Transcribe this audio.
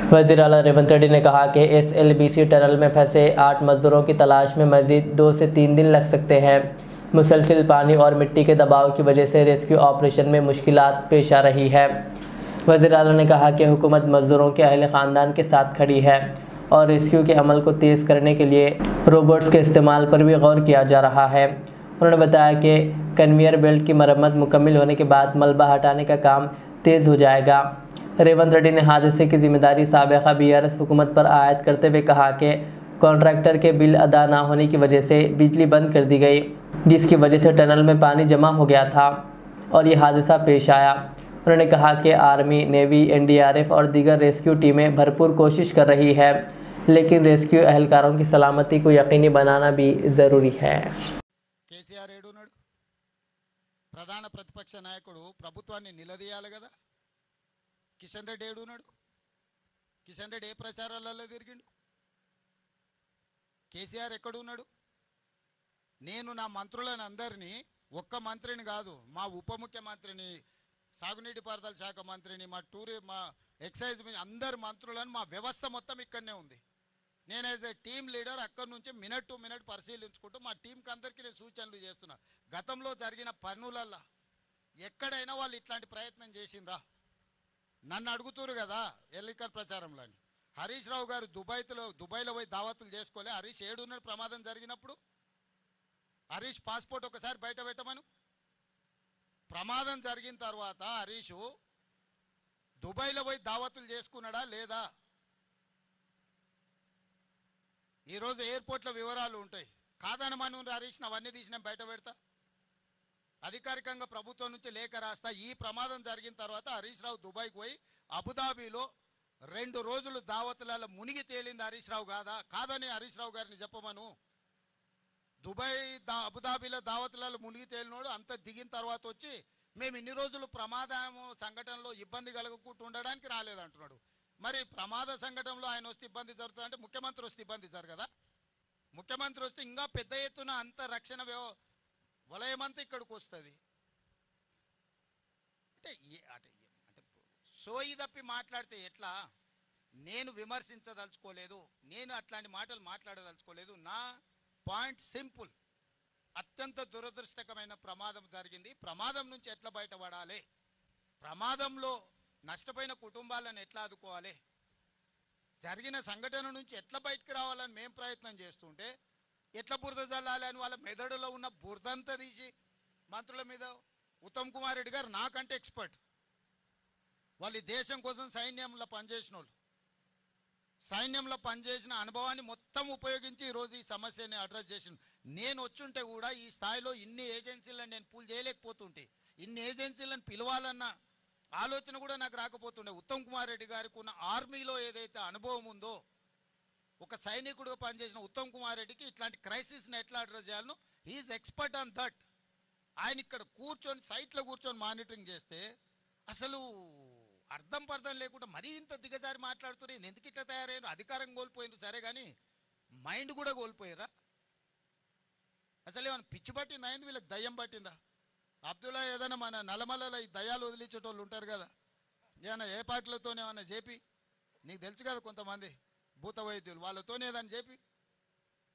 वज़ीर आला रेवंत रेड्डी ने कहा कि एसएलबीसी टनल में फंसे 8 मजदूरों की तलाश में मज़ीद 2 से 3 दिन लग सकते हैं। मुसलसल पानी और मिट्टी के दबाव की वजह से रेस्क्यू ऑपरेशन में मुश्किलात पेश आ रही है। वज़ीर आला ने कहा कि हुकूमत मजदूरों के अहले ख़ानदान के साथ खड़ी है और रेस्क्यू के अमल को तेज़ करने के लिए रोबोट्स के इस्तेमाल पर भी गौर किया जा रहा है। उन्होंने बताया कि कन्वेयर बेल्ट की मरम्मत मुकम्मल होने के बाद मलबा हटाने का काम तेज़ हो जाएगा। रेवंत रेड्डी ने हादसे की जिम्मेदारी साबिक़ा बीआरएस हुकूमत पर आयद करते हुए कहा कि कॉन्ट्रैक्टर के बिल अदा ना होने की वजह से बिजली बंद कर दी गई, जिसकी वजह से टनल में पानी जमा हो गया था और ये हादसा पेश आया। उन्होंने कहा कि आर्मी, नेवी, एनडीआरएफ और दीगर रेस्क्यू टीमें भरपूर कोशिश कर रही है, लेकिन रेस्क्यू एहलकारों की सलामती को यकीनी बनाना भी ज़रूरी है। కేసీఆర్ ఏడున్నాడు? ప్రధాన ప్రతిపక్ష నాయకుడు ప్రభుత్వాన్ని నిలదీయాలి కదా. కిషన్ రెడ్డి ఏడున్నాడు? కిషన్ రెడ్డి ఏ ప్రచారాలలో తిరిగిండు? కేసీఆర్ ఎక్కడున్నాడు? నేను నా మంత్రులను అందరినీ, ఒక్క మంత్రిని కాదు, మా ఉప ముఖ్యమంత్రిని, సాగునీటి పారుదల శాఖ మంత్రిని, మా ఎక్సైజ్ అందరు మంత్రులను, మా వ్యవస్థ మొత్తం ఇక్కడనే ఉంది. నేను యాజ్ ఏ టీమ్ లీడర్ అక్కడి నుంచి మినిట్ టు మినిట్ పరిశీలించుకుంటూ మా టీంకి అందరికీ నేను సూచనలు చేస్తున్నా. గతంలో జరిగిన పన్నులల్లో ఎక్కడైనా వాళ్ళు ఇట్లాంటి ప్రయత్నం చేసిండ్రా? నన్ను అడుగుతురు కదా ఎన్నికల ప్రచారంలో. హరీష్ రావు గారు దుబాయ్లో పోయి దావతులు చేసుకోలే. హరీష్ ఏడున్న ప్రమాదం జరిగినప్పుడు హరీష్ పాస్పోర్ట్ ఒకసారి బయట పెట్టమను. ప్రమాదం జరిగిన తర్వాత హరీష్ దుబాయ్లో పోయి దావతులు చేసుకున్నాడా లేదా? ఈరోజు ఎయిర్పోర్ట్లో వివరాలు ఉంటాయి. కాదనమను హరీష్, అవన్నీ తీసి నేను బయట పెడతా. అధికారికంగా ప్రభుత్వం నుంచి లేఖ రాస్తా. ఈ ప్రమాదం జరిగిన తర్వాత హరీష్ రావు దుబాయ్కి పోయి అబుదాబిలో 2 రోజులు దావతులలో మునిగి తేలింది హరీష్ రావు కాదని హరీష్ రావు గారిని చెప్పమను. అబుదాబిలో దావతులలో మునిగి తేలినోడు అంత దిగిన తర్వాత వచ్చి మేము ఇన్ని రోజులు ప్రమాదం సంఘటనలో ఇబ్బంది కలగకుండా ఉండడానికి రాలేదంటున్నాడు. మరి ప్రమాద సంఘటనలో ఆయన వస్తే ఇబ్బంది జరుగుతుంది అంటే ముఖ్యమంత్రి వస్తే ఇబ్బంది జరగదా? ముఖ్యమంత్రి వస్తే ఇంకా పెద్ద ఎత్తున అంత రక్షణ వలయమంతా ఇక్కడికి వస్తుంది. అంటే సోయి తప్పి మాట్లాడితే ఎట్లా? నేను విమర్శించదలుచుకోలేదు, నేను అట్లాంటి మాటలు మాట్లాడదలుచుకోలేదు. నా పాయింట్ సింపుల్. అత్యంత దురదృష్టకరమైన ప్రమాదం జరిగింది. ప్రమాదం నుంచి ఎట్లా బయటపడాలి, ప్రమాదంలో నష్టపోయిన కుటుంబాలను ఎట్లా ఆదుకోవాలి, జరిగిన సంఘటన నుంచి ఎట్లా బయటకు రావాలని మేము ప్రయత్నం చేస్తుంటే ఎట్లా బురద జల్లాలి అని వాళ్ళ మెదడులో ఉన్న బురదంతా తీసి మంత్రుల మీద. ఉత్తమ్ కుమార్ రెడ్డి గారు నాకంటే ఎక్స్పర్ట్. వాళ్ళు దేశం కోసం సైన్యంలో పనిచేసిన వాళ్ళు. సైన్యంలో పనిచేసిన అనుభవాన్ని మొత్తం ఉపయోగించి ఈరోజు ఈ సమస్యని అడ్రస్ చేసిన. నేను వచ్చుంటే కూడా ఈ స్థాయిలో ఇన్ని ఏజెన్సీలను నేను పూల్ చేయలేకపోతుంటే, ఇన్ని ఏజెన్సీలను పిలవాలన్న ఆలోచన కూడా నాకు రాకపోతుండే. ఉత్తమ్ కుమార్ రెడ్డి గారికి ఉన్న ఆర్మీలో ఏదైతే అనుభవం ఉందో, ఒక సైనికుడుగా పనిచేసిన ఉత్తమ్ కుమార్ రెడ్డికి ఇట్లాంటి క్రైసిస్ని ఎట్లా అడ్రస్ చేయాలనో హీఈస్ ఎక్స్పర్ట్ ఆన్ దట్. ఆయన ఇక్కడ కూర్చొని సైట్లో కూర్చొని మానిటరింగ్ చేస్తే అసలు అర్థం పర్థం లేకుండా మరీ ఇంత దిగజారి మాట్లాడుతున్నారు. ఎందుకు ఇట్లా తయారయ్యారు? అధికారం కోల్పోయినారు సరే, కానీ మైండ్ కూడా కోల్పోయారా? అసలు ఏమైనా పిచ్చి పట్టిందా? అయింది వీళ్ళకి దయ్యం పట్టిందా? అబ్దుల్లా ఏదైనా మన నల్లమల్లలో ఈ దయ్యాలు వదిలించేటోళ్ళు ఉంటారు కదా, ఏమైనా ఏ పాకులతోనే ఏమన్నా చెప్పి, నీకు తెలుసు కదా కొంతమంది భూత వైద్యులు, వాళ్ళతోనే ఏదైనా చెప్పి